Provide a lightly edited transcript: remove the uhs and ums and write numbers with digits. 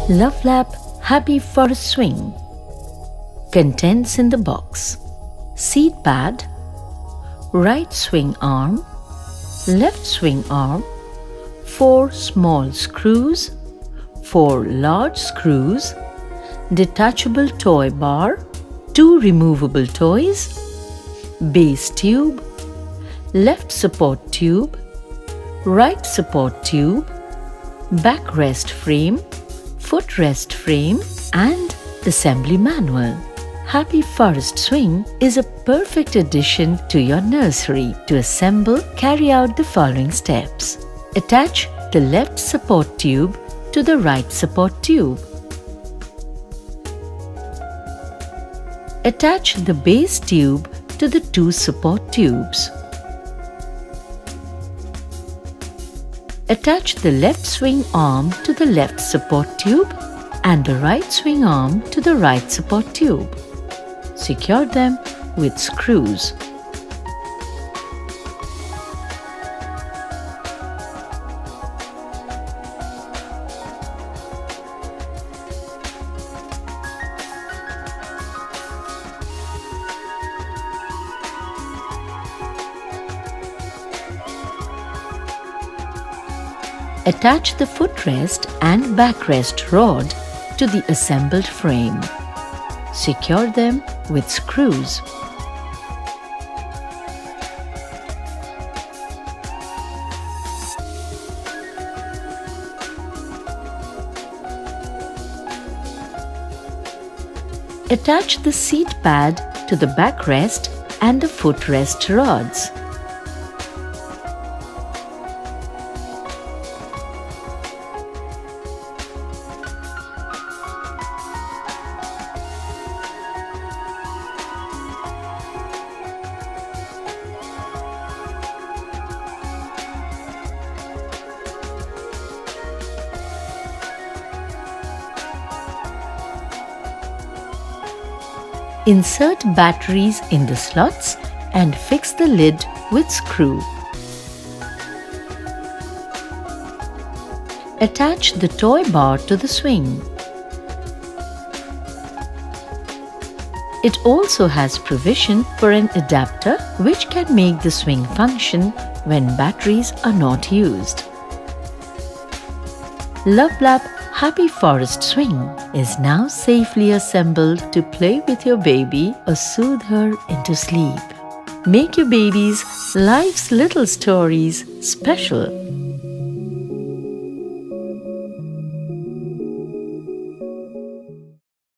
Luvlap Happy for a Swing. Contents in the box: seat pad, right swing arm, left swing arm, 4 small screws, 4 large screws, detachable toy bar, 2 removable toys, base tube, left support tube, right support tube, backrest frame, footrest frame, and assembly manual. Happy Forest Swing is a perfect addition to your nursery. To assemble, carry out the following steps. Attach the left support tube to the right support tube. Attach the base tube to the 2 support tubes. Attach the left swing arm to the left support tube and the right swing arm to the right support tube. Secure them with screws. Attach the footrest and backrest rod to the assembled frame. Secure them with screws. Attach the seat pad to the backrest and the footrest rods. Insert batteries in the slots and fix the lid with screw. Attach the toy bar to the swing. It also has provision for an adapter which can make the swing function when batteries are not used. Luvlap Happy Forest Swing is now safely assembled to play with your baby or soothe her into sleep. Make your baby's life's little stories special